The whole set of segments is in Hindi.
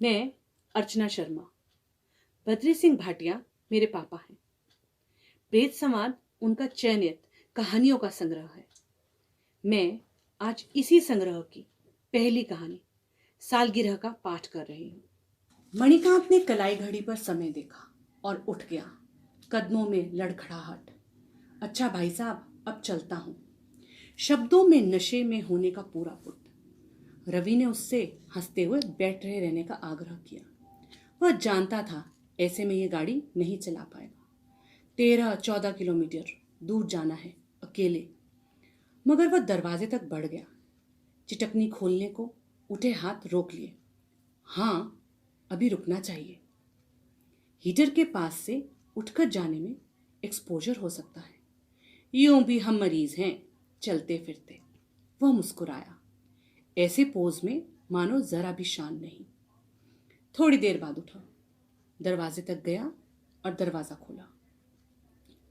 मैं अर्चना शर्मा। बद्री सिंह भाटिया मेरे पापा हैं। प्रेत संवाद उनका चयनित कहानियों का संग्रह है। मैं आज इसी संग्रह की पहली कहानी सालगिरह का पाठ कर रही हूँ। मणिकांत ने कलाई घड़ी पर समय देखा और उठ गया, कदमों में लड़खड़ाहट। अच्छा भाई साहब, अब चलता हूँ। शब्दों में नशे में होने का पूरा पुट। रवि ने उससे हंसते हुए बैठ रहे रहने का आग्रह किया। वह जानता था ऐसे में ये गाड़ी नहीं चला पाएगा। 13-14 किलोमीटर दूर जाना है अकेले। मगर वह दरवाजे तक बढ़ गया। चिटकनी खोलने को उठे हाथ रोक लिए। हाँ, अभी रुकना चाहिए। हीटर के पास से उठकर जाने में एक्सपोजर हो सकता है। यूं भी हम मरीज हैं, चलते फिरते। वह मुस्कुराया, ऐसे पोज में मानो जरा भी शान नहीं। थोड़ी देर बाद उठा, दरवाजे तक गया और दरवाजा खोला।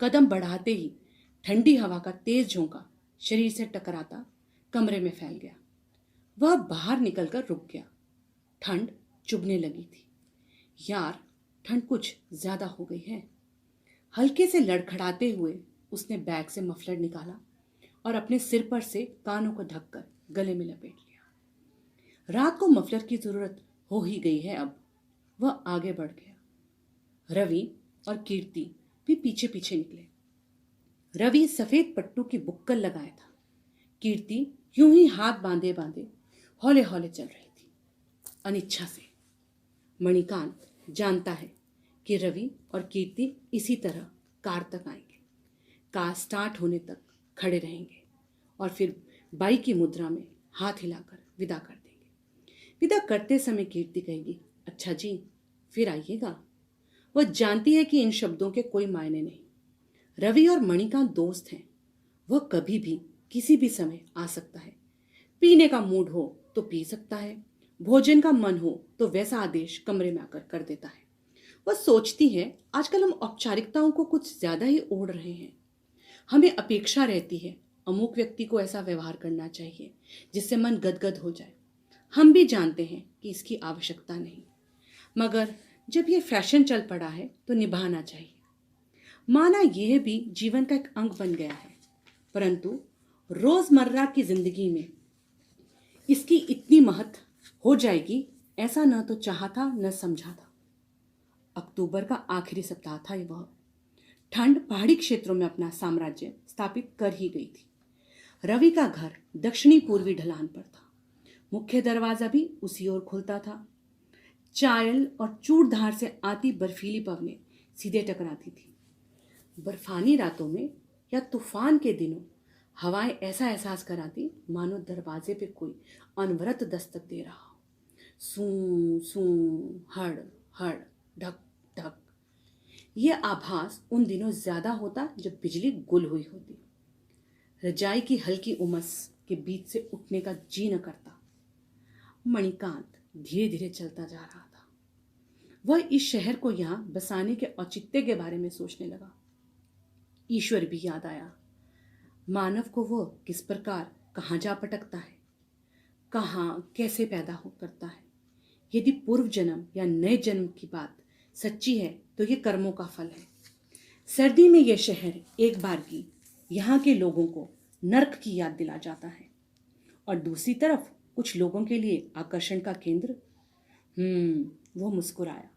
कदम बढ़ाते ही ठंडी हवा का तेज झोंका शरीर से टकराता कमरे में फैल गया। वह बाहर निकलकर रुक गया। ठंड चुभने लगी थी। यार, ठंड कुछ ज्यादा हो गई है। हल्के से लड़खड़ाते हुए उसने बैग से मफलर निकाला और अपने सिर पर से कानों को ढककर गले में लपेट लिया। रात को मफलर की जरूरत हो ही गई है अब। वह आगे बढ़ गया। रवि और कीर्ति भी पीछे पीछे निकले। रवि सफेद पट्टू की बुक्कल लगाया था। कीर्ति यूं ही हाथ बांधे बांधे हौले हौले चल रही थी, अनिच्छा से। मणिकांत जानता है कि रवि और कीर्ति इसी तरह कार तक आएंगे। कार स्टार्ट होने तक खड़े रहेंगे और फिर बाई की मुद्रा में हाथ हिलाकर विदा कर देंगे। विदा करते समय कीर्ति कहेगी, अच्छा जी, फिर आइएगा। वह जानती है कि इन शब्दों के कोई मायने नहीं। रवि और मणिकांत दोस्त हैं। वह कभी भी किसी भी समय आ सकता है। पीने का मूड हो तो पी सकता है, भोजन का मन हो तो वैसा आदेश कमरे में आकर कर देता है। वह सोचती है आजकल हम औपचारिकताओं को कुछ ज्यादा ही ओढ़ रहे हैं। हमें अपेक्षा रहती है अमुक व्यक्ति को ऐसा व्यवहार करना चाहिए जिससे मन गदगद हो जाए। हम भी जानते हैं कि इसकी आवश्यकता नहीं, मगर जब यह फैशन चल पड़ा है तो निभाना चाहिए। माना यह भी जीवन का एक अंग बन गया है, परंतु रोजमर्रा की जिंदगी में इसकी इतनी महत्व हो जाएगी ऐसा न तो चाहा था न समझा था। अक्टूबर का आखिरी सप्ताह था वह। ठंड पहाड़ी क्षेत्रों में अपना साम्राज्य स्थापित कर ही गई थी। रवि का घर दक्षिणी पूर्वी ढलान पर था। मुख्य दरवाजा भी उसी ओर खुलता था। चायल और चूड़धार से आती बर्फीली पवनें सीधे टकराती थी। बर्फानी रातों में या तूफान के दिनों हवाएं ऐसा एहसास कराती मानो दरवाजे पे कोई अनवरत दस्तक दे रहा हो। सू सू, हड़ हड़, ढक ढक। यह आभास उन दिनों ज्यादा होता जब बिजली गुल हुई होती। रजाई की हल्की उमस के बीच से उठने का जी न करता। मणिकांत धीरे धीरे चलता जा रहा था। वह इस शहर को यहाँ बसाने के औचित्य के बारे में सोचने लगा। ईश्वर भी याद आया। मानव को वह किस प्रकार कहाँ जा पटकता है, कहाँ कैसे पैदा हो करता है। यदि पूर्व जन्म या नए जन्म की बात सच्ची है तो ये कर्मों का फल है। सर्दी में यह शहर एक बार की यहाँ के लोगों को नर्क की याद दिला जाता है और दूसरी तरफ कुछ लोगों के लिए आकर्षण का केंद्र। वो मुस्कुराया।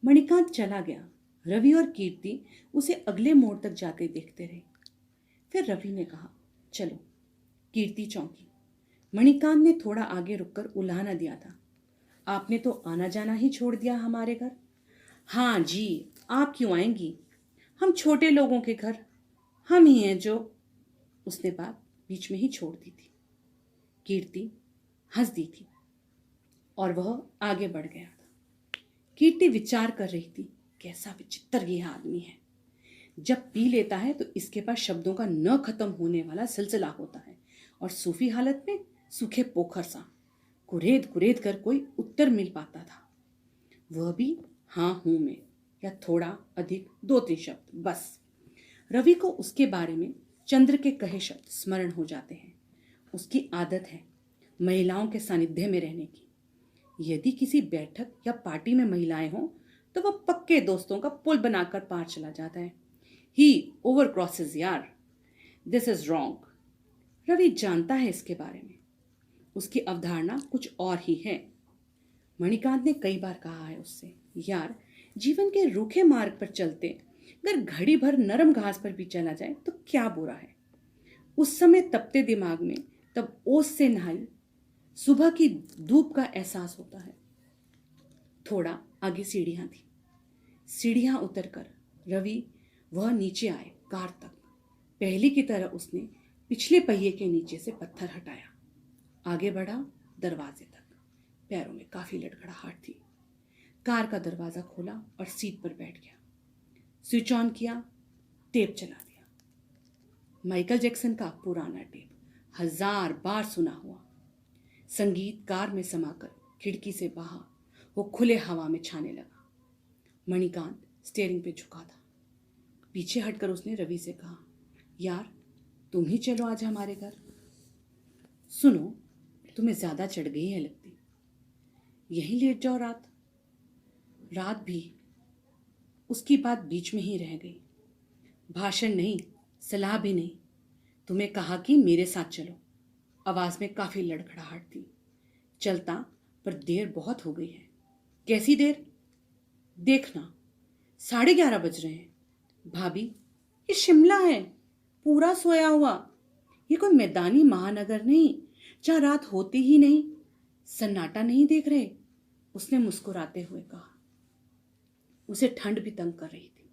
मणिकांत चला गया। रवि और कीर्ति उसे अगले मोड़ तक जाते देखते रहे। फिर रवि ने कहा, चलो। कीर्ति चौंकी। मणिकांत ने थोड़ा आगे रुककर उल्हाना दिया था। आपने तो आना जाना ही छोड़ दिया हमारे घर। हाँ जी, आप क्यों आएंगी? हम छोटे लोगों के घर हम ही हैं जो। उसने बात बीच में ही छोड़ दी थी। कीर्ति हंस दी थी और वह आगे बढ़ गया था। कीर्ति विचार कर रही थी, कैसा विचित्र यह आदमी है। जब पी लेता है तो इसके पास शब्दों का न खत्म होने वाला सिलसिला होता है और सूफी हालत में सूखे पोखर सा कुरेद कुरेद कर कोई उत्तर मिल पाता था। वह भी हाँ हूं में या थोड़ा अधिक 2-3 शब्द बस। रवि को उसके बारे में चंद्र के कहे शब्द स्मरण हो जाते हैं। उसकी आदत है महिलाओं के सानिध्य में रहने की। यदि किसी बैठक या पार्टी में महिलाएं हों तो वह पक्के दोस्तों का पुल बनाकर पार चला जाता है। ही ओवर क्रॉसेस यार, दिस इज रॉन्ग। रवि जानता है इसके बारे में, उसकी अवधारणा कुछ और ही है। मणिकांत ने कई बार कहा है उससे, यार जीवन के रूखे मार्ग पर चलते अगर घड़ी भर नरम घास पर भी चला जाए तो क्या बुरा है। उस समय तपते दिमाग में तब ओस से नहाई सुबह की धूप का एहसास होता है। थोड़ा आगे सीढ़ियां थी। सीढ़ियां उतरकर रवि वह नीचे आए कार तक। पहले की तरह उसने पिछले पहिए के नीचे से पत्थर हटाया, आगे बढ़ा दरवाजे तक। पैरों में काफी लड़खड़ाहट थी। कार का दरवाजा खोला और सीट पर बैठ गया। स्विच ऑन किया, टेप चला दिया। माइकल जैक्सन का पुराना टेप, 1000 बार सुना हुआ। संगीत कार में समाकर खिड़की से बाहर वो खुले हवा में छाने लगा। मणिकांत स्टीयरिंग पे झुका था। पीछे हटकर उसने रवि से कहा, यार तुम ही चलो आज हमारे घर। सुनो, तुम्हें ज्यादा चढ़ गई है लगती, यहीं लेट जाओ रात भी। उसकी बात बीच में ही रह गई। भाषण नहीं, सलाह भी नहीं। तुम्हें कहा कि मेरे साथ चलो। आवाज में काफी लड़खड़ाहट थी। चलता, पर देर बहुत हो गई है। कैसी देर? देखना 11:30 बज रहे हैं। भाभी, ये शिमला है, पूरा सोया हुआ। ये कोई मैदानी महानगर नहीं जहां रात होती ही नहीं। सन्नाटा नहीं देख रहे? उसने मुस्कुराते हुए कहा। उसे ठंड भी तंग कर रही थी।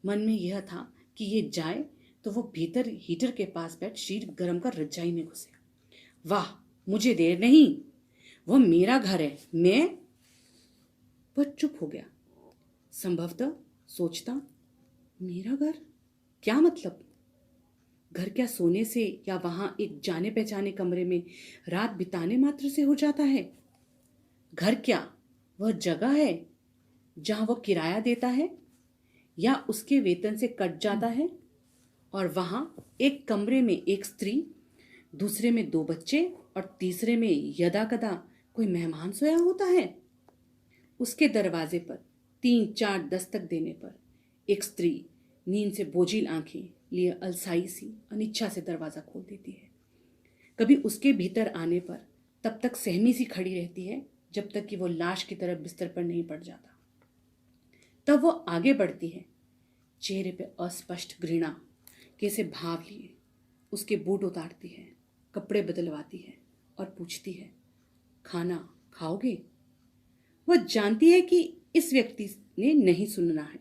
मन में यह था कि ये जाए तो वो भीतर हीटर के पास बैठ शीट गर्म कर रजाई में घुसे। वाह, मुझे देर नहीं, वह मेरा घर है। वह चुप हो गया। संभवतः सोचता, मेरा घर क्या मतलब? घर क्या सोने से या वहां एक जाने पहचाने कमरे में रात बिताने मात्र से हो जाता है? घर क्या वह जगह है जहां वह किराया देता है या उसके वेतन से कट जाता है, और वहां एक कमरे में एक स्त्री, दूसरे में 2 बच्चे और तीसरे में यदा कदा कोई मेहमान सोया होता है? उसके दरवाजे पर 3-4 दस्तक देने पर एक स्त्री नींद से बोझिल आंखें लिए अलसाई सी अनिच्छा से दरवाजा खोल देती है। कभी उसके भीतर आने पर तब तक सहमी सी खड़ी रहती है जब तक कि वो लाश की तरह बिस्तर पर नहीं पड़ जाता। तब वो आगे बढ़ती है, चेहरे पे अस्पष्ट घृणा के से भाव लिए। उसके बूट उतारती है, कपड़े बदलवाती है और पूछती है, खाना खाओगे? वह जानती है कि इस व्यक्ति ने नहीं सुनना है,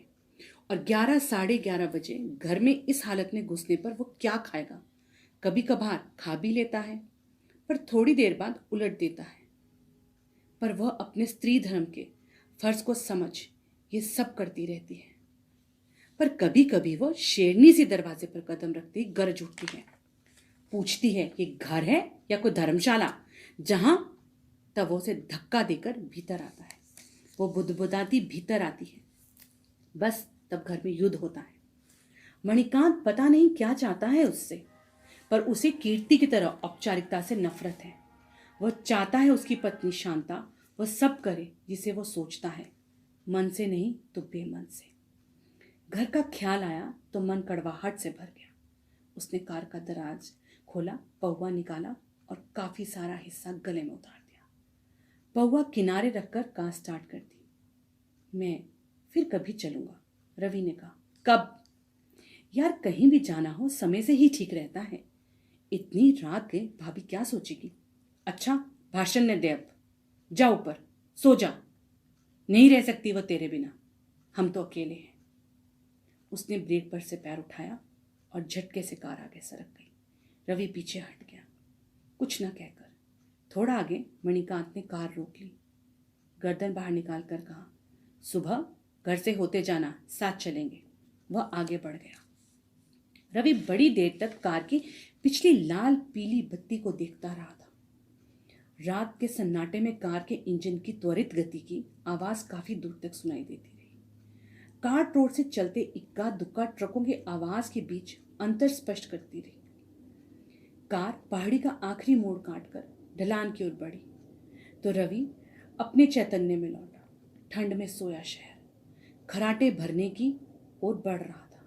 और 11 साढ़े 11 बजे घर में इस हालत में घुसने पर वो क्या खाएगा? कभी कभार खा भी लेता है, पर थोड़ी देर बाद उलट देता है। पर वह अपने स्त्री धर्म के फर्ज को समझ ये सब करती रहती है। पर कभी कभी वह शेरनी सी दरवाजे पर कदम रखती गरज उठती है, पूछती है कि घर है या कोई धर्मशाला जहां। तब वो उसे धक्का देकर भीतर आता है। वो बुदबुदाती भीतर आती है। बस तब घर में युद्ध होता है। मणिकांत पता नहीं क्या चाहता है उससे, पर उसे कीर्ति की तरह औपचारिकता से नफरत है। वह चाहता है उसकी पत्नी शांता वह सब करे जिसे वो सोचता है, मन से नहीं तो बेमन से। घर का ख्याल आया तो मन कड़वाहट से भर गया। उसने कार का दराज खोला, पौवा निकाला और काफी सारा हिस्सा गले में उतार दिया। पौवा किनारे रखकर कार स्टार्ट कर दी। मैं फिर कभी चलूंगा, रवि ने कहा। कब? यार कहीं भी जाना हो समय से ही ठीक रहता है। इतनी रात गए, भाभी क्या सोचेगी? अच्छा, भाषण न दे, अब जा ऊपर सो जा। नहीं रह सकती वह तेरे बिना, हम तो अकेले हैं। उसने ब्रेक पर से पैर उठाया और झटके से कार आगे सरक गई। रवि पीछे हट गया, कुछ न कहकर। थोड़ा आगे मणिकांत ने कार रोक ली, गर्दन बाहर निकाल कर कहा, सुबह घर से होते जाना, साथ चलेंगे। वह आगे बढ़ गया। रवि बड़ी देर तक कार की पिछली लाल पीली बत्ती को देखता रहा था। रात के सन्नाटे में कार के इंजन की त्वरित गति की आवाज काफी दूर तक सुनाई देती रही। कार्ट रोड से चलते इक्का दुक्का ट्रकों की आवाज के बीच अंतर स्पष्ट करती रही। कार पहाड़ी का आखिरी मोड़ काटकर ढलान की ओर बढ़ी तो रवि अपने चैतन्य में लौटा। ठंड में सोया शहर खराटे भरने की ओर बढ़ रहा था।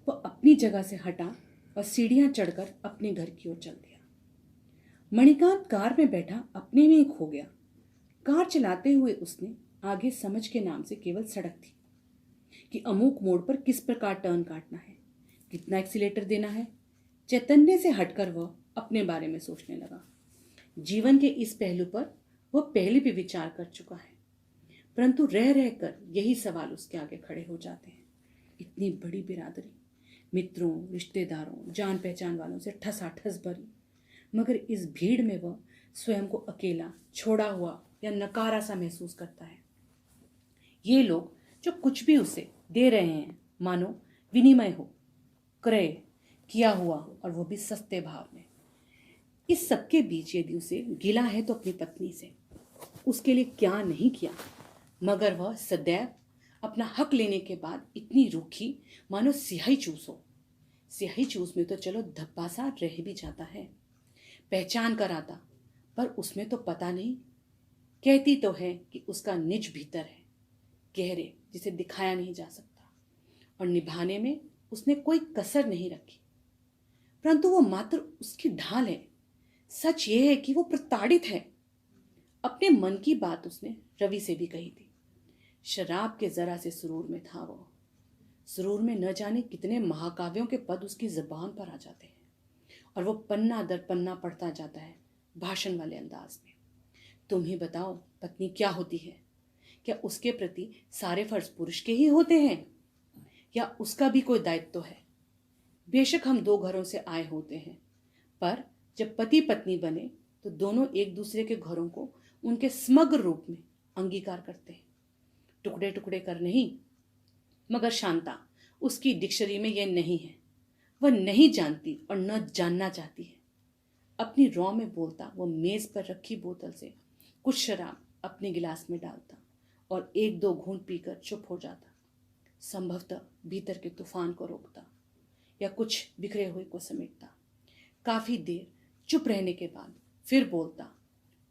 वो अपनी जगह से हटा और सीढ़ियां चढ़कर अपने घर की ओर चल दिया। मणिकांत कार में बैठा अपने में ही खो गया। कार चलाते हुए उसने आगे समझ के नाम से केवल सड़क थी कि अमुक मोड़ पर किस प्रकार टर्न काटना है, कितना एक्सीलेटर देना है। चैतन्य से हटकर वह अपने बारे में सोचने लगा। जीवन के इस पहलू पर वह पहले भी विचार कर चुका है, परंतु रह रहकर यही सवाल उसके आगे खड़े हो जाते हैं। इतनी बड़ी बिरादरी, मित्रों, रिश्तेदारों, जान पहचान वालों से ठसाठस भरी, मगर इस भीड़ में वह स्वयं को अकेला, छोड़ा हुआ या नकारा सा महसूस करता है। ये लोग जो कुछ भी उसे दे रहे हैं मानो विनिमय हो, क्रय किया हुआ हो, और वो भी सस्ते भाव में। इस सबके बीच यदि उसे गिला है तो अपनी पत्नी से, उसके लिए क्या नहीं किया, मगर वह सदैव अपना हक लेने के बाद इतनी रूखी मानो स्याही चूस हो। स्याही चूस में तो चलो धब्बा सा रह भी जाता है, पहचान कर आता, पर उसमें तो पता नहीं। कहती तो है कि उसका निज भीतर है, गहरे, जिसे दिखाया नहीं जा सकता, और निभाने में उसने कोई कसर नहीं रखी, परंतु वो मात्र उसकी ढाल है। सच ये है कि वो प्रताड़ित है। अपने मन की बात उसने रवि से भी कही थी। शराब के जरा से सुरूर में था वो। सुरूर में न जाने कितने महाकाव्यों के पद उसकी जबान पर आ जाते हैं, और वो पन्ना दर पन्ना पढ़ता जाता है भाषण वाले अंदाज में। तुम ही बताओ, पत्नी क्या होती है? क्या उसके प्रति सारे फर्ज पुरुष के ही होते हैं, या उसका भी कोई दायित्व है? बेशक हम दो घरों से आए होते हैं, पर जब पति पत्नी बने तो दोनों एक दूसरे के घरों को उनके समग्र रूप में अंगीकार करते हैं, टुकड़े टुकड़े कर नहीं। मगर शांता, उसकी डिक्शनरी में यह नहीं है। वह नहीं जानती और न जानना चाहती है। अपनी रॉ में बोलता वो मेज पर रखी बोतल से कुछ शराब अपने गिलास में डालता और एक दो घूंट पीकर चुप हो जाता, संभवतः भीतर के तूफान को रोकता या कुछ बिखरे हुए को समेटता। काफी देर चुप रहने के बाद फिर बोलता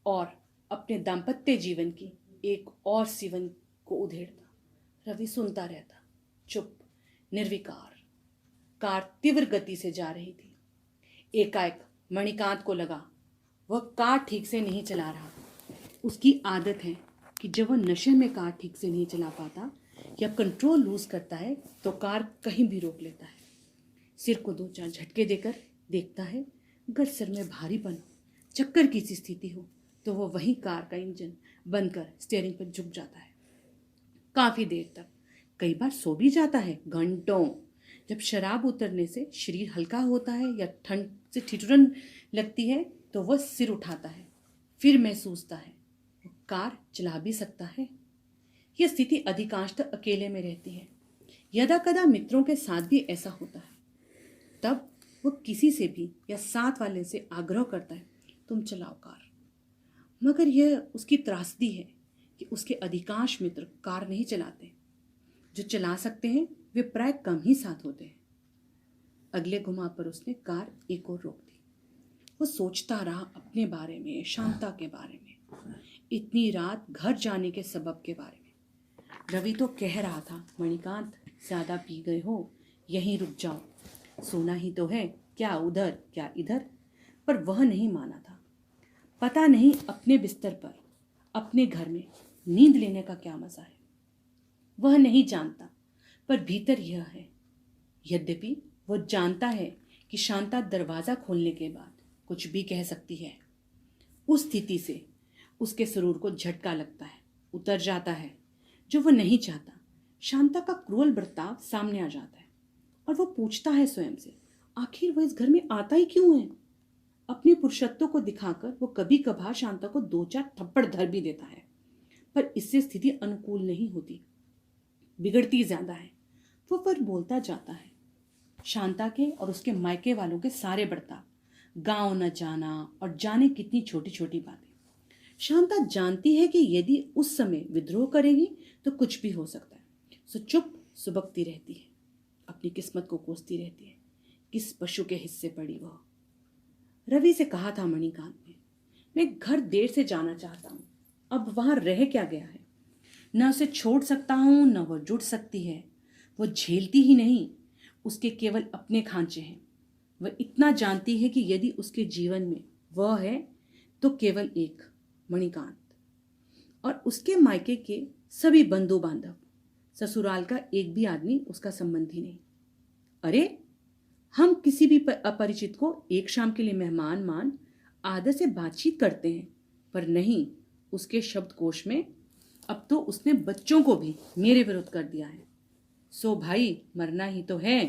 और अपने दाम्पत्य जीवन की एक और सीवन को उधेड़ता। रवि सुनता रहता, चुप, निर्विकार। कार तीव्र गति से जा रही थी। एकाएक मणिकांत को लगा वह कार ठीक से नहीं चला रहा। उसकी आदत है कि जब वह नशे में कार ठीक से नहीं चला पाता या कंट्रोल लूज करता है तो कार कहीं भी रोक लेता है। सिर को दो चार झटके देकर देखता है, अगर सिर में भारीपन हो, चक्कर की सी स्थिति हो, तो वह वहीं कार का इंजन बंद कर स्टीयरिंग पर झुक जाता है। काफी देर तक, कई बार सो भी जाता है, घंटों। जब शराब उतरने से शरीर हल्का होता है या ठंड से ठिठुरन लगती है तो वह सिर उठाता है, फिर महसूसता है वो कार चला भी सकता है। यह स्थिति अधिकांशतः अकेले में रहती है। यदा कदा मित्रों के साथ भी ऐसा होता है। तब वो किसी से भी या साथ वाले से आग्रह करता है, तुम चलाओ कार। मगर यह उसकी त्रासदी है कि उसके अधिकांश मित्र कार नहीं चलाते। जो चला सकते हैं वे प्राय कम ही साथ होते हैं। अगले घुमा पर उसने कार एक और रोक दी। वो सोचता रहा अपने बारे में, शांता के बारे में, इतनी रात घर जाने के सबब के बारे में। रवि तो कह रहा था, मणिकांत ज्यादा पी गए हो, यहीं रुक जाओ, सोना ही तो है, क्या उधर क्या इधर। पर वह नहीं माना था। पता नहीं अपने बिस्तर पर, अपने घर में नींद लेने का क्या मजा है। वह नहीं जानता, पर भीतर यह है। यद्यपि वह जानता है कि शांता दरवाजा खोलने के बाद कुछ भी कह सकती है। उस स्थिति से उसके सुरूर को झटका लगता है, उतर जाता है, जो वह नहीं चाहता। शांता का क्रूअल बर्ताव सामने आ जाता है और वह पूछता है स्वयं से, आखिर वह इस घर में आता ही क्यों है। अपने पुरुषत्व को दिखाकर वो कभी कभार शांता को दो चार थप्पड़ धर भी देता है, पर इससे स्थिति अनुकूल नहीं होती, बिगड़ती ज्यादा है। वो पर बोलता जाता है शांता के और उसके मायके वालों के सारे बर्ताव, गांव न जाना और जाने कितनी छोटी छोटी बातें। शांता जानती है कि यदि उस समय विद्रोह करेगी तो कुछ भी हो सकता है, सो चुप सुबकती रहती है, अपनी किस्मत को कोसती रहती है। किस पशु के हिस्से पड़ी वह। रवि से कहा था मणिकांत ने, मैं घर देर से जाना चाहता हूँ, अब वहां रह क्या गया है? न उसे छोड़ सकता हूं न वो जुड़ सकती है। वो झेलती ही नहीं, उसके केवल अपने खांचे हैं। वह इतना जानती है कि यदि उसके जीवन में वह है तो केवल एक, मणिकांत, और उसके मायके के सभी बंधु बांधव। ससुराल का एक भी आदमी उसका संबंधी नहीं। अरे, हम किसी भी अपरिचित को एक शाम के लिए मेहमान मान आदर से बातचीत करते हैं, पर नहीं, उसके शब्दकोश में अब तो उसने बच्चों को भी मेरे विरुद्ध कर दिया है। सो भाई, मरना ही तो है।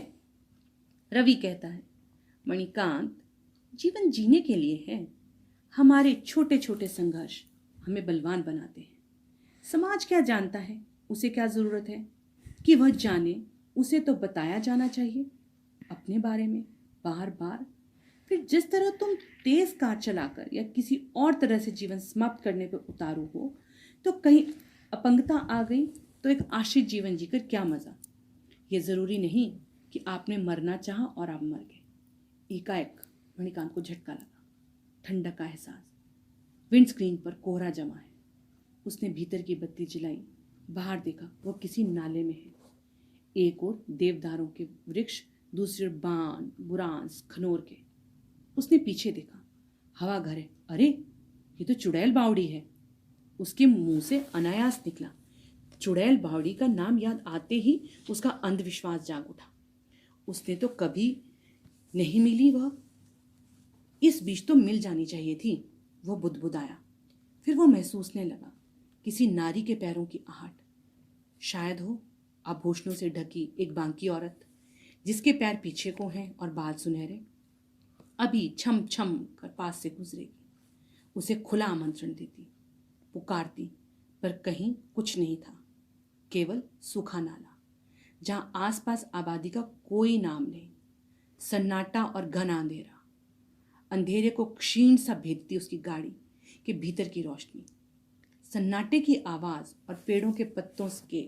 रवि कहता है, मणिकांत, जीवन जीने के लिए है। हमारे छोटे छोटे संघर्ष हमें बलवान बनाते हैं। समाज क्या जानता है, उसे क्या जरूरत है कि वह जाने? उसे तो बताया जाना चाहिए अपने बारे में बार बार। फिर जिस तरह तुम तेज कार चलाकर या किसी और तरह से जीवन समाप्त करने पर उतारू हो, तो कहीं अपंगता आ गई तो एक आश्रित जीवन जीकर क्या मजा? ये जरूरी नहीं कि आपने मरना चाहा और आप मर गए। एकाएक मणिकांत को झटका लगा, ठंडक का एहसास। विंडस्क्रीन पर कोहरा जमा है। उसने भीतर की बत्ती जलाई, बाहर देखा, वह किसी नाले में है। एक ओर देवदारों के वृक्ष, दूसरी ओर बान, बुरांस, खनोर के। उसने पीछे देखा, हवा घर है। अरे, ये तो चुड़ैल बावड़ी है। उसके मुंह से अनायास निकला। चुड़ैल बावड़ी का नाम याद आते ही उसका अंधविश्वास जाग उठा। उसने तो कभी नहीं मिली वह, इस बीच तो मिल जानी चाहिए थी। वह बुदबुदाया। फिर वो महसूसने लगा किसी नारी के पैरों की आहट। शायद हो आभूषणों से ढकी एक बांकी औरत, जिसके पैर पीछे को हैं और बाल सुनहरे, अभी छम छम कर पास से गुजरेगी। उसे खुला आमंत्रण देती, पुकारती, पर कहीं कुछ नहीं था। केवल सूखा नाला, जहां आसपास आबादी का कोई नाम नहीं। सन्नाटा और घना अंधेरा। अंधेरे को क्षीण सा भेदती उसकी गाड़ी के भीतर की रोशनी। सन्नाटे की आवाज और पेड़ों के पत्तों के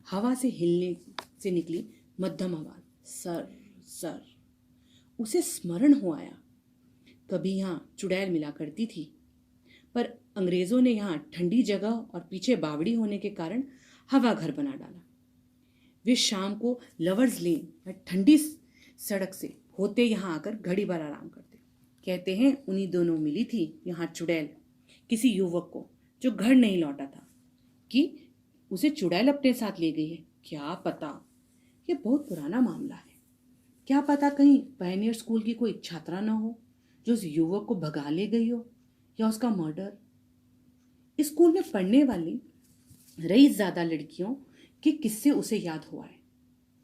हवा से हिलने से निकली मध्यम आवाज, सर सर। उसे स्मरण हो आया, कभी यहाँ चुड़ैल मिला करती थी, पर अंग्रेजों ने यहाँ ठंडी जगह और पीछे बावड़ी होने के कारण हवा घर बना डाला। वे शाम को लवर्स लेन या ठंडी सड़क से होते यहाँ आकर घड़ी भर आराम करते। कहते हैं उन्हीं दोनों मिली थी यहाँ चुड़ैल किसी युवक को जो घर नहीं लौटा था, कि उसे चुड़ैल अपने साथ ले गई है। क्या पता, ये बहुत पुराना मामला है। क्या पता कहीं पायनियर स्कूल की कोई छात्रा न हो जो उस युवक को भगा ले गई हो, या उसका मर्डर। स्कूल में पढ़ने वाली रईस ज्यादा लड़कियों के किस्से उसे याद हुआ है।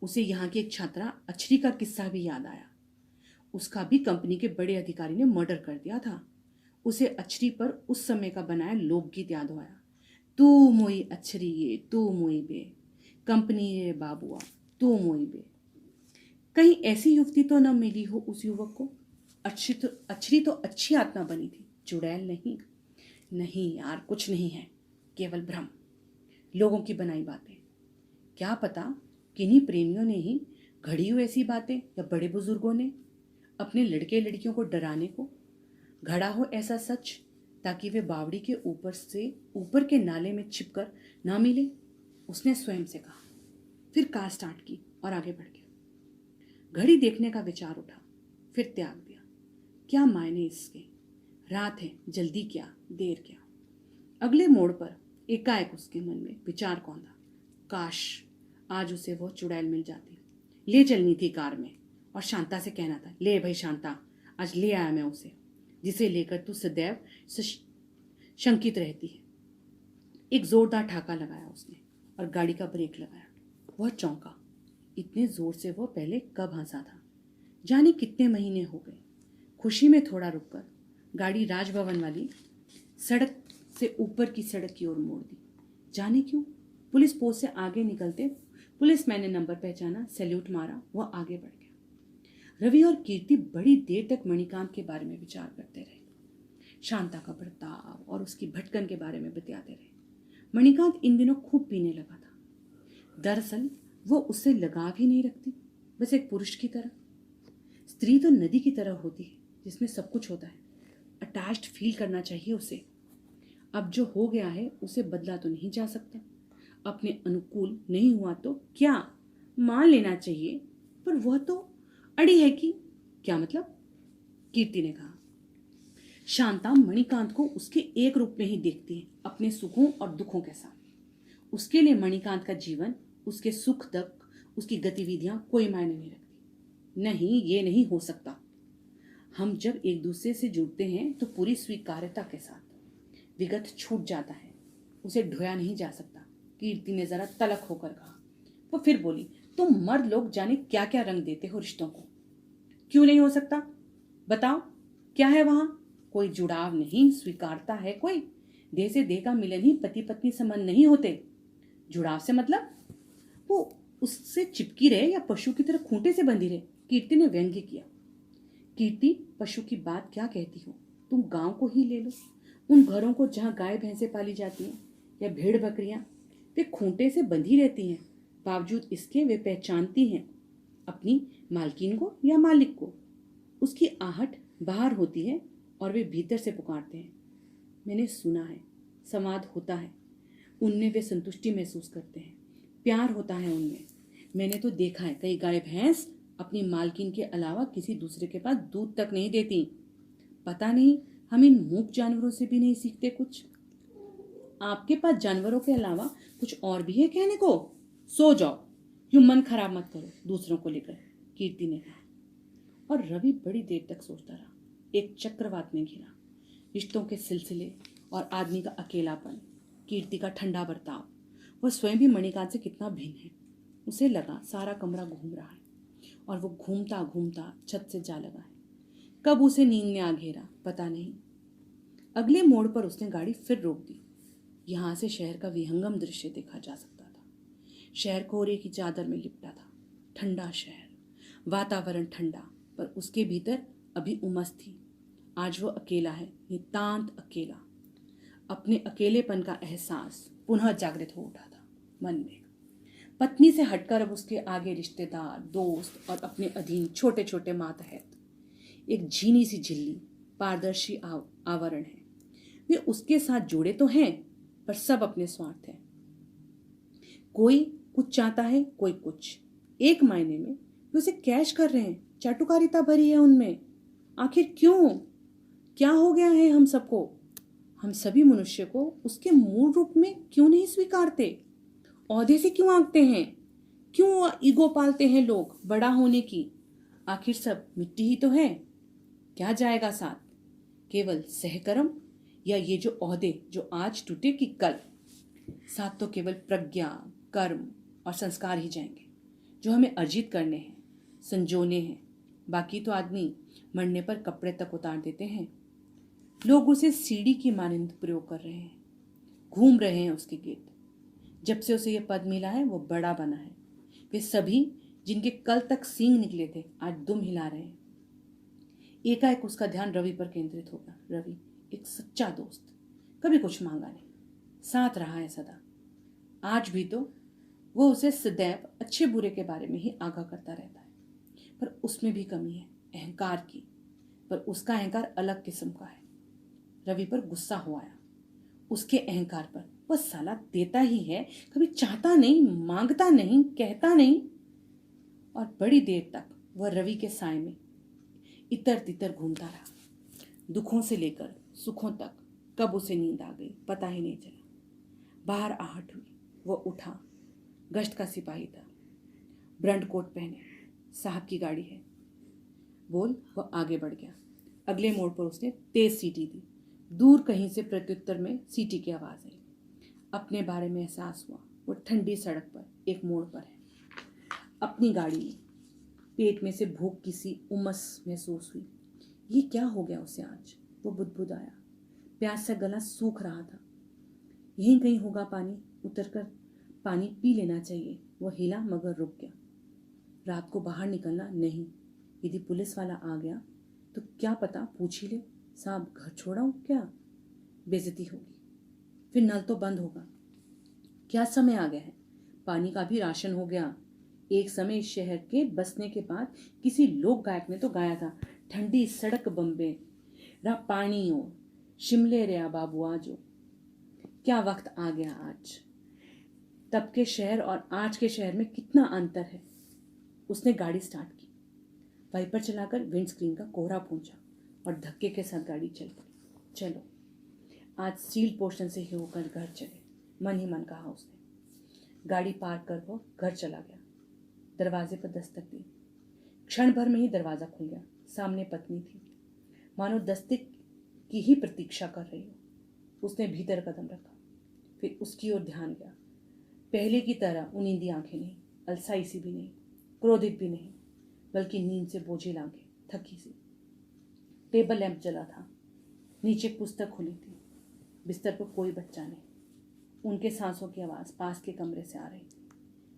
उसे यहाँ की एक छात्रा अछरी का किस्सा भी याद आया। उसका भी कंपनी के बड़े अधिकारी ने मर्डर कर दिया था। उसे अछरी पर उस समय का बनाया लोकगीत याद हुआ, तू मोई अछरी ये तू मोई बे, कंपनी रे बाबुआ तू मोई बे। कहीं ऐसी युवती तो न मिली हो उस युवक को। अछरी तो अच्छी आत्मा बनी थी, चुड़ैल नहीं। नहीं यार, कुछ नहीं है, केवल भ्रम, लोगों की बनाई बातें। क्या पता किन्हीं प्रेमियों ने ही घड़ी हुई ऐसी बातें, या बड़े बुजुर्गों ने अपने लड़के लड़कियों को डराने को घड़ा हो ऐसा सच, ताकि वे बावड़ी के ऊपर से ऊपर के नाले में छिपकर ना मिले। उसने स्वयं से कहा, फिर कार स्टार्ट की और आगे बढ़ गया। घड़ी देखने का विचार उठा, फिर त्याग दिया। क्या मायने इसके, रात है, जल्दी क्या देर क्या। अगले मोड़ पर एकाएक उसके मन में विचार कौंधा, काश आज उसे वो चुड़ैल मिल जाती। ले चलनी थी कार में और शांता से कहना था, ले भाई शांता, आज ले आया मैं उसे, जिसे लेकर तू सदैव शंकित रहती है। एक जोरदार ठाका लगाया उसने और गाड़ी का ब्रेक लगाया। वह चौंका, इतने जोर से वह पहले कब हंसा था, जाने कितने महीने हो गए। खुशी में थोड़ा रुककर गाड़ी राजभवन वाली सड़क से ऊपर की सड़क की ओर मोड़ दी। जाने क्यों, पुलिस पोस्ट से आगे निकलते पुलिसमैन ने नंबर पहचाना, सैल्यूट मारा, वह आगे बढ़ गया। रवि और कीर्ति बड़ी देर तक मणिकांत के बारे में विचार करते रहे, शांता का बर्ताव और उसकी भटकन के बारे में बतियाते रहे। मणिकांत इन दिनों खूब पीने लगा था। दरअसल वो उससे लगाव ही नहीं रखती, बस एक पुरुष की तरह। स्त्री तो नदी की तरह होती है जिसमें सब कुछ होता है, अटैच्ड फील करना चाहिए उसे। अब जो हो गया है उसे बदला तो नहीं जा सकता। अपने अनुकूल नहीं हुआ तो क्या, मान लेना चाहिए, पर वह तो अड़ी है कि क्या मतलब, कीर्ति ने कहा। शांता मणिकांत को उसके एक रूप में ही देखती है, अपने सुखों और दुखों के साथ। उसके लिए मणिकांत का जीवन, उसके सुख तक, उसकी गतिविधियां कोई मायने नहीं रखती। नहीं, ये नहीं हो सकता। हम जब एक दूसरे से जुड़ते हैं तो पूरी स्वीकार्यता के साथ। विगत छूट जाता है, उसे ढोया नहीं जा सकता, कीर्ति ने जरा तलक होकर कहा। वो फिर बोली, तुम मर्द लोग जाने क्या क्या रंग देते हो रिश्तों को। क्यों नहीं हो सकता, बताओ, क्या है वहां? कोई जुड़ाव नहीं, स्वीकारता है कोई। देह से देह का मिलन ही पति पत्नी संबंध नहीं होते। जुड़ाव से मतलब वो उससे चिपकी रहे या पशु की तरह खूंटे से बंधी रहे, कीर्ति ने व्यंग्य किया। कीर्ति, पशु की बात क्या कहती हो? तुम गांव को ही ले लो, उन घरों को जहां गाय भैंसे पाली जाती हैं या भेड़ बकरियां, वे खूंटे से बंधी रहती हैं। बावजूद इसके वे पहचानती हैं अपनी मालकिन को या मालिक को। उसकी आहट बाहर होती है और वे भीतर से पुकारते हैं। मैंने सुना है, संवाद होता है उनमें, वे संतुष्टि महसूस करते हैं, प्यार होता है उनमें। मैंने तो देखा है कई गाय भैंस अपनी मालकिन के अलावा किसी दूसरे के पास दूध तक नहीं देती। पता नहीं हम इन मूक जानवरों से भी नहीं सीखते कुछ। आपके पास जानवरों के अलावा कुछ और भी है कहने को? सो जाओ, यूं मन खराब मत करो दूसरों को लेकर, कीर्ति ने कहा। और रवि बड़ी देर तक सोचता रहा। एक चक्रवात में घिरा, रिश्तों के सिलसिले और आदमी का अकेलापन, कीर्ति का ठंडा बर्ताव। वह स्वयं भी मणिकांत से कितना भिन्न है। उसे लगा सारा कमरा घूम रहा है और वो घूमता घूमता छत से जा लगा है। कब उसे नींद ने आ घेरा पता नहीं। अगले मोड़ पर उसने गाड़ी फिर रोक दी। यहां से शहर का विहंगम दृश्य देखा जा सकता था। शहर कोहरे की चादर में लिपटा था। ठंडा शहर, वातावरण ठंडा, पर उसके भीतर अभी उमस थी। आज वो अकेला है, नितांत अकेला। अपने अकेलेपन का एहसास पुनः जागृत हो उठा था मन में। पत्नी से हटकर अब उसके आगे रिश्तेदार, दोस्त और अपने अधीन छोटे छोटे मातहत। एक झीनी सी झिल्ली, पारदर्शी आवरण है। वे उसके साथ जुड़े तो हैं, पर सब अपने स्वार्थ हैं। कोई कुछ चाहता है, कोई कुछ। एक मायने में वे उसे कैश कर रहे हैं, चाटुकारिता भरी है उनमें। आखिर क्यों? क्या हो गया है हम सबको? हम सभी मनुष्य को उसके मूल रूप में क्यों नहीं स्वीकारते? औहदे से क्यों आंकते हैं? क्यों ईगो पालते हैं लोग बड़ा होने की? आखिर सब मिट्टी ही तो है। क्या जाएगा साथ? केवल सहकर्म, या ये जो औहदे जो आज टूटे कि कल? साथ तो केवल प्रज्ञा, कर्म और संस्कार ही जाएंगे, जो हमें अर्जित करने हैं, संजोने हैं। बाकी तो आदमी मरने पर कपड़े तक उतार देते हैं। लोग उसे सीढ़ी की मानंद प्रयोग कर रहे हैं, घूम रहे हैं उसके गिर्द। जब से उसे यह पद मिला है वो बड़ा बना है। वे सभी जिनके कल तक सींग निकले थे आज दुम हिला रहे हैं। एकाएक उसका ध्यान रवि पर केंद्रित होगा। रवि एक सच्चा दोस्त, कभी कुछ मांगा नहीं, साथ रहा है सदा। आज भी तो वो उसे सदैव अच्छे बुरे के बारे में ही आगाह करता रहता है। पर उसमें भी कमी है, अहंकार की। पर उसका अहंकार अलग किस्म का है। रवि पर गुस्सा हो आया उसके अहंकार पर। वह साला देता ही है, कभी चाहता नहीं, मांगता नहीं, कहता नहीं। और बड़ी देर तक वह रवि के साय में इतर तितर घूमता रहा, दुखों से लेकर सुखों तक। कब उसे नींद आ गई पता ही नहीं चला। बाहर आहट हुई, वह उठा। गश्त का सिपाही था, ब्रंड कोट पहने, साहब की गाड़ी है। बोल, वह आगे बढ़ गया। अगले मोड़ पर उसने तेज सीटी दी। दूर कहीं से प्रत्युत्तर में सीटी की आवाज आई। अपने बारे में एहसास हुआ। वो ठंडी सड़क पर एक मोड़ पर है। अपनी गाड़ी ली। पेट में से भूख की सी उमस महसूस हुई। ये क्या हो गया उसे आज? वो बुदबुदाया। प्यास से गला सूख रहा था। यहीं कहीं होगा पानी, उतरकर पानी पी लेना चाहिए। वह हिला मगर रुक गया। रात को बाहर निकलना नहीं। यदि पुलिस वाला आ गया तो क्या पता पूछ ही ले, साहब घर छोड़ा हूं क्या? बेइज्जती होगी, फिर नल तो बंद होगा। क्या समय आ गया है? पानी का भी राशन हो गया। एक समय इस शहर के बसने के बाद किसी लोक गायक ने तो गाया था, ठंडी सड़क बम्बे रा पानी हो, शिमले रे बाबू आजो। क्या वक्त आ गया आज। तब के शहर और आज के शहर में कितना अंतर है। उसने गाड़ी स्टार्ट की, वाइपर चलाकर विंडस्क्रीन का कोहरा पोंछा और धक्के के साथ गाड़ी चल पड़ी। चलो आज स्टील पोर्शन से ही होकर घर चले, मन ही मन कहा उसने। गाड़ी पार्क कर वो घर चला गया। दरवाजे पर दस्तक दी। क्षण भर में ही दरवाजा खुल गया। सामने पत्नी थी, मानो दस्तक की ही प्रतीक्षा कर रही हो। उसने भीतर कदम रखा, फिर उसकी ओर ध्यान गया। पहले की तरह उनींदी आंखें नहीं, अलसाई सी भी नहीं, क्रोधित भी नहीं, बल्कि नींद से बोझिल आंखें, थकी सी। टेबल लैंप जला था, नीचे पुस्तक खुली थी। बिस्तर पर कोई बच्चा नहीं। उनके सांसों की आवाज़ पास के कमरे से आ रही थी।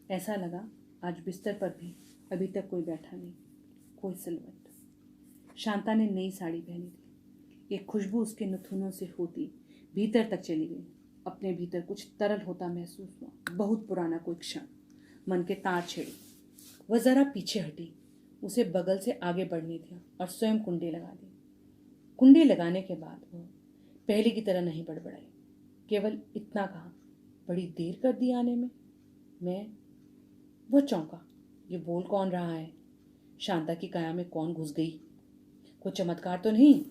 ऐसा लगा आज बिस्तर पर भी अभी तक कोई बैठा नहीं, कोई सिलवट। शांता ने नई साड़ी पहनी थी। एक खुशबू उसके नथुनों से होती भीतर तक चली गई। अपने भीतर कुछ तरल होता महसूस हुआ। बहुत पुराना कोई क्षण। मन के तार छेड़े। वह जरा पीछे हटी। उसे बगल से आगे बढ़ने दिया और स्वयं कुंडी लगा दी। कुंडी लगाने के बाद वह पहले की तरह नहीं बड़बड़ाई। केवल इतना कहा, बड़ी देर कर दी आने में। मैं वह चौंका। ये बोल कौन रहा है? शांता की काया में कौन घुस गई? कोई चमत्कार तो नहीं?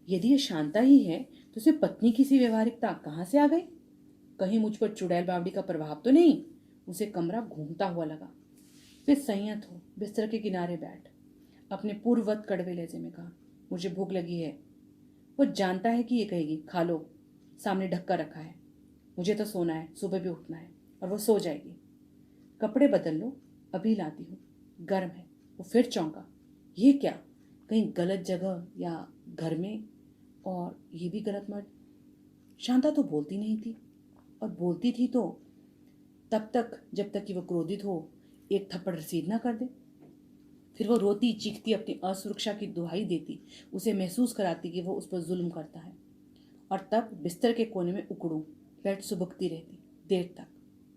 यदि ये शांता ही है तो उसे पत्नी की सी व्यवहारिकता कहाँ से आ गई? कहीं मुझ पर चुड़ैल बावड़ी का प्रभाव तो नहीं? उसे कमरा घूमता हुआ लगा। फिर संयत हो बिस्तर के किनारे बैठ अपने पूर्ववत कड़वे लहजे में कहा, मुझे भूख लगी है। वो जानता है कि ये कहेगी खा लो, सामने ढक्का रखा है। मुझे तो सोना है, सुबह भी उठना है। और वो सो जाएगी। कपड़े बदल लो, अभी लाती हूँ, गर्म है। वो फिर चौंका, ये क्या? कहीं गलत जगह या घर में? और ये भी गलत मर्द। शांता तो बोलती नहीं थी, और बोलती थी तो तब तक जब तक कि वो क्रोधित हो एक थप्पड़ रसीद ना कर दे। फिर वो रोती चीखती अपनी असुरक्षा की दुहाई देती, उसे महसूस कराती कि वो उस पर जुल्म करता है। और तब बिस्तर के कोने में उकड़ू पेट सुबकती रहती देर तक।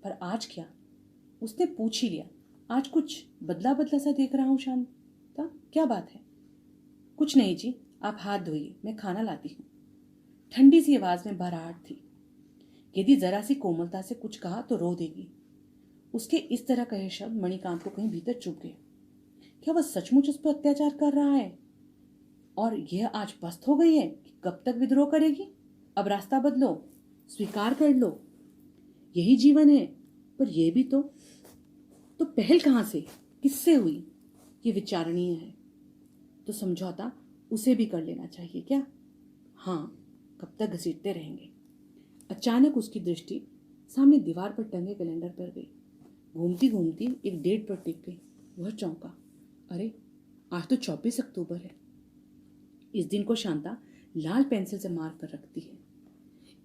पर आज क्या? उसने पूछ ही लिया। आज कुछ बदला बदला सा देख रहा हूँ शांता, क्या बात है? कुछ नहीं जी, आप हाथ धोइए, मैं खाना लाती हूँ। ठंडी सी आवाज में भराहट थी। यदि जरा सी कोमलता से कुछ कहा तो रो देगी। उसके इस तरह कहे शब्द मणिकांत को कहीं भीतर चुभ गए। क्या वह सचमुच उस पर अत्याचार कर रहा है? और यह आज पस्त हो गई है कि कब तक विद्रोह करेगी? अब रास्ता बदलो, स्वीकार कर लो, यही जीवन है। पर यह भी तो पहल कहाँ से, किससे हुई? ये विचारणीय है। तो समझौता उसे भी कर लेना चाहिए क्या? हाँ, कब तक घसीटते रहेंगे? अचानक उसकी दृष्टि सामने दीवार पर टंगे कैलेंडर पर गई। घूमती घूमती एक डेट पर टिक गई। वह चौंका, अरे आज तो 24 अक्टूबर है। इस दिन को शांता लाल पेंसिल से मार्क कर रखती है।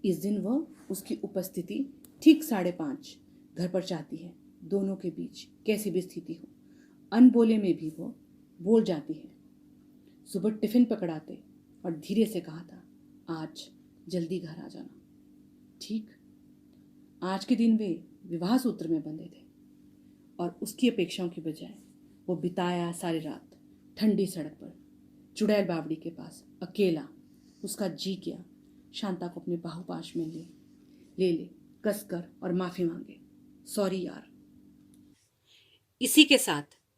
इस दिन वह उसकी उपस्थिति ठीक 5:30 घर पर चाहती है। दोनों के बीच कैसी भी स्थिति हो, अनबोले में भी वो बोल जाती है। सुबह टिफिन पकड़ाते और धीरे से कहा था, आज जल्दी घर आ जाना। ठीक आज के दिन वे विवाह सूत्र में बंधे थे, और उसकी अपेक्षाओं की बजाय वो बिताया सारी रात ठंडी सड़क पर चुड़ैल बावड़ी के पास अकेला। उसका जी किया शांता को अपने बाहुपाश में ले कसकर और माफी मांगे, सॉरी यार। इसी के साथ